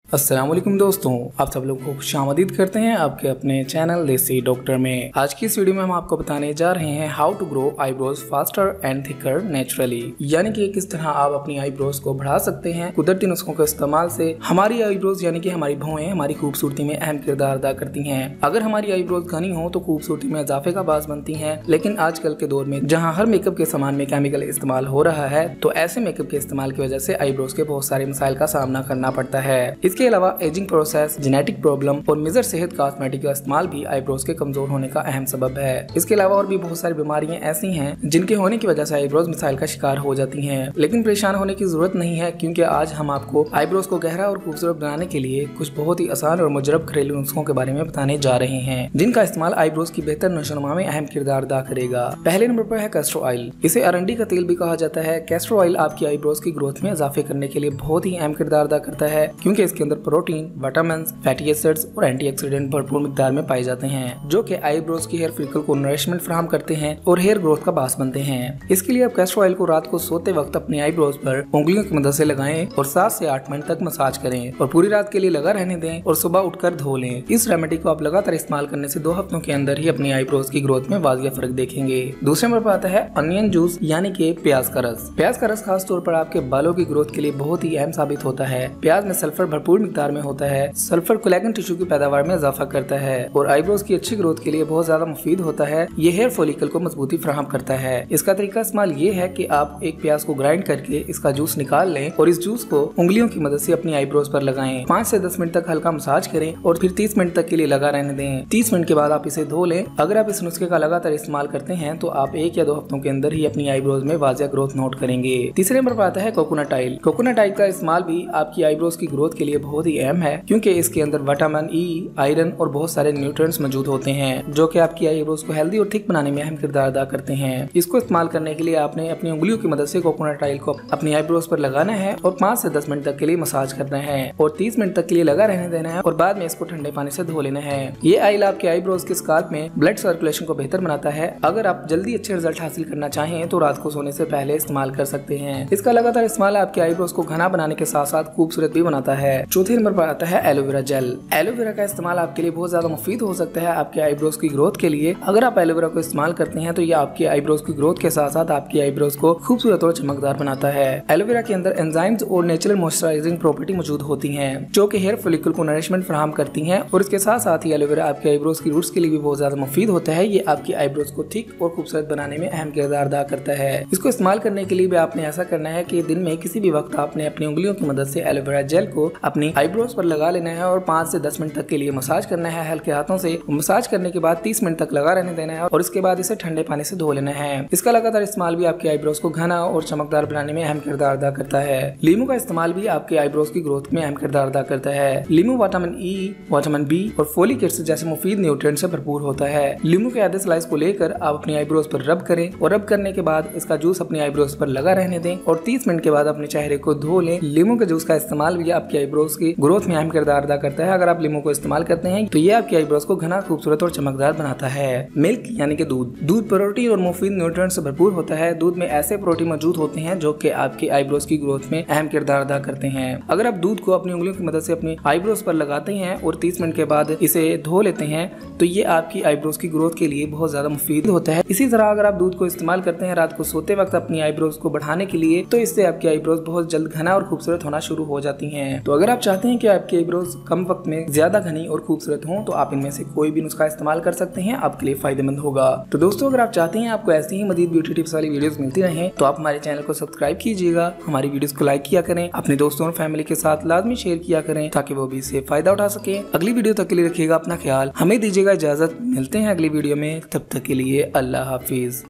अस्सलाम वालेकुम दोस्तों, आप सब लोग को खुशामदीद करते हैं आपके अपने चैनल देसी डॉक्टर में। आज की इस वीडियो में हम आपको बताने जा रहे हैं how to grow eyebrows faster and thicker naturally, यानी कि किस तरह आप अपनी आईब्रोज को बढ़ा सकते हैं कुदरती नुस्खों के इस्तेमाल से। हमारी आईब्रोज यानी कि हमारी भौहें हमारी खूबसूरती में अहम किरदार अदा करती हैं। अगर हमारी आईब्रोज घनी हो तो खूबसूरती में इजाफे का बास बनती हैं, लेकिन आजकल के दौर में जहाँ हर मेकअप के सामान में केमिकल इस्तेमाल हो रहा है, तो ऐसे मेकअप के इस्तेमाल की वजह से आईब्रोज के बहुत सारे मसाइल का सामना करना पड़ता है। इसके अलावा एजिंग प्रोसेस, जेनेटिक प्रॉब्लम और मेजर सेहत कॉस्मेटिक का इस्तेमाल भी आईब्रोज के कमजोर होने का अहम सबब है। इसके अलावा और भी बहुत सारी बीमारियां ऐसी हैं जिनके होने की वजह से आईब्रोज मसाइल का शिकार हो जाती हैं, लेकिन परेशान होने की जरूरत नहीं है, क्योंकि आज हम आपको आईब्रोज को गहरा और खूबसूरत बनाने के लिए कुछ बहुत ही आसान और मुजरब घरेलू नुस्खों के बारे में बताने जा रहे हैं, जिनका इस्तेमाल आईब्रोज की बेहतर नशोनुमा में अहम किरदार अदा करेगा। पहले नंबर पर है कैस्टर ऑयल। इसे अरंडी का तेल भी कहा जाता है। कैस्टर ऑयल आपकी आईब्रोज की ग्रोथ में इजाफे करने के लिए बहुत ही अहम किरदार अदा करता है, क्योंकि इसके अंदर प्रोटीन, विटामिन, फैटी एसिड्स और एंटीऑक्सीडेंट भरपूर मिकदार में पाए जाते हैं, जो कि आईब्रोज की हेयर फॉलिकल को नरिशमेंट फराहम करते हैं और हेयर ग्रोथ का बास बनते हैं। इसके लिए आप कैस्टर ऑयल को रात को सोते वक्त अपनी आईब्रोज पर उंगलियों की मदद से लगाएं और 7 से 8 मिनट तक मसाज करें और पूरी रात के लिए लगा रहने दें और सुबह उठकर धो लें। इस रेमेडी को आप लगातार इस्तेमाल करने से 2 हफ्तों के अंदर ही अपनी आईब्रोज की ग्रोथ में वाजिया फर्क देखेंगे। दूसरे नंबर पर आता है अनियन जूस, यानी कि प्याज का रस। प्याज का रस खास तौर पर आपके बालों की ग्रोथ के लिए बहुत ही अहम साबित होता है। प्याज में सल्फर भरपूर मिकदार में होता है। सल्फर कोलेजन टिश्यू की पैदावार में इजाफा करता है और आईब्रोज की अच्छी ग्रोथ के लिए बहुत ज्यादा मुफीद होता है। ये हेयर फॉलिकल को मजबूती फराहम करता है। इसका तरीका इस्तेमाल ये है कि आप एक प्याज को ग्राइंड करके इसका जूस निकाल लें और इस जूस को उंगलियों की मदद से अपनी आईब्रोज पर लगाएं। 5 से 10 मिनट तक हल्का मसाज करें और फिर 30 मिनट तक के लिए लगा रहने दें। 30 मिनट के बाद आप इसे धो लें। अगर आप इस नुस्खे का लगातार इस्तेमाल करते हैं तो आप 1 या 2 हफ्तों के अंदर ही अपनी आईब्रोज में वाजिया ग्रोथ नोट करेंगे। तीसरे नंबर पर आता है कोकोनट ऑयल। कोकोनट ऑयल का इस्तेमाल भी आपकी आईब्रोज की ग्रोथ के लिए बहुत ही अहम है, क्योंकि इसके अंदर विटामिन ई, आयरन और बहुत सारे न्यूट्रिएंट्स मौजूद होते हैं, जो कि आपकी आईब्रोज को हेल्दी और थिक बनाने में अहम किरदार अदा करते हैं। इसको इस्तेमाल करने के लिए आपने अपनी उंगलियों की मदद से कोकोनट ऑयल को अपनी आईब्रोज पर लगाना है और 5 से 10 मिनट तक के लिए मसाज करना है और 30 मिनट तक के लिए लगा रहने देना है और बाद में इसको ठंडे पानी से धो लेना है। ये ऑयल आपके आईब्रोज के स्काल्प में ब्लड सर्कुलेशन को बेहतर बनाता है। अगर आप जल्दी अच्छे रिजल्ट हासिल करना चाहें तो रात को सोने से पहले इस्तेमाल कर सकते हैं। इसका लगातार इस्तेमाल आपके आईब्रोज को घना बनाने के साथ साथ खूबसूरत भी बनाता है। चौथे नंबर पर आता है एलोवेरा जेल। एलोवेरा का इस्तेमाल आपके लिए बहुत ज्यादा मुफीद हो सकता है आपके आईब्रोज की ग्रोथ के लिए। अगर आप एलोवेरा को इस्तेमाल करते हैं तो ये आपकी आईब्रोज की ग्रोथ के साथ साथ आपकी आईब्रोज को खूबसूरत और चमकदार बनाता है। एलोवेरा के अंदर एंजाइम्स और नेचुरल मॉइस्चराइजिंग प्रॉपर्टी मौजूद होती हैं, जो कि हेयर फॉलिकल को नरिशमेंट फराहम करती हैं और इसके साथ साथ ही एलोवेरा आपके आईब्रोज की रूट्स के लिए भी बहुत ज्यादा मुफीद होता है। ये आपकी आईब्रोज को थिक और खूबसूरत बनाने में अहम किरदार अदा करता है। इसको इस्तेमाल करने के लिए भी आपने ऐसा करना है कि दिन में किसी भी वक्त आपने अपनी उंगलियों की मदद से एलोवेरा जेल को अपनी आईब्रोज पर लगा लेना है और 5 से 10 मिनट तक के लिए मसाज करना है हल्के हाथों से। मसाज करने के बाद 30 मिनट तक लगा रहने देना है और इसके बाद इसे ठंडे पानी से धो लेना है। इसका लगातार इस्तेमाल भी आपके आईब्रोज को घना और चमकदार बनाने में अहम किरदार अदा करता है। लीमू का इस्तेमाल भी आपके आईब्रोज की ग्रोथ में अहम किरदार अदा करता है। लीमू विटामिन ई, विटामिन बी और फोलिक एसिड जैसे मुफीद न्यूट्रिएंट्स से भरपूर होता है। लीमू के आधे स्लाइस को लेकर आप अपनी आईब्रोज पर रब करें और रब करने के बाद इसका जूस अपनी आईब्रोज पर लगा रहने दें और 30 मिनट के बाद अपने चेहरे को धो लें। लीमू के जूस का इस्तेमाल भी आपकी आईब्रोज की ग्रोथ में अहम किरदार अदा करता है। अगर आप लीमू को इस्तेमाल करते हैं तो ये आपकी आईब्रोज को घना, खूबसूरत और चमकदार बनाता है। मिल्क यानी कि दूध प्रोटीन और मुफीद न्यूट्रिएंट्स से भरपूर होता है। दूध में ऐसे प्रोटीन मौजूद होते हैं जो कि आपकी आईब्रोज की ग्रोथ में अहम किरदार अदा करते हैं। अगर आप दूध को अपनी उंगलियों की मदद से अपनी आईब्रोज पर लगाते हैं और 30 मिनट के बाद इसे धो लेते हैं तो ये आपकी आईब्रोज की ग्रोथ के लिए बहुत ज्यादा मुफीद होता है। इसी तरह अगर आप दूध को इस्तेमाल करते हैं रात को सोते वक्त अपनी आईब्रोज को बढ़ाने के लिए, तो इससे आपकी आईब्रोज बहुत जल्द घना और खूबसूरत होना शुरू हो जाती हैं। तो अगर आप चाहते हैं कि आपकी आईब्रोज कम वक्त में ज्यादा घनी और खूबसूरत हो तो आप इनमें से कोई भी नुस्खा इस्तेमाल कर सकते हैं, आपके लिए फायदेमंद होगा। तो दोस्तों, अगर आप चाहते हैं आपको ऐसी ही मजीद ब्यूटी टिप्स वाली वीडियोस मिलती रहें तो आप हमारे चैनल को सब्सक्राइब कीजिएगा, हमारी वीडियोस को लाइक किया करें, अपने दोस्तों और फैमिली के साथ लाजमी शेयर किया करें ताकि वो भी इससे फायदा उठा सके। अगली वीडियो तक के लिए रखिएगा अपना ख्याल, हमें दीजिएगा इजाजत। मिलते हैं अगली वीडियो में, तब तक के लिए अल्लाह हाफिज।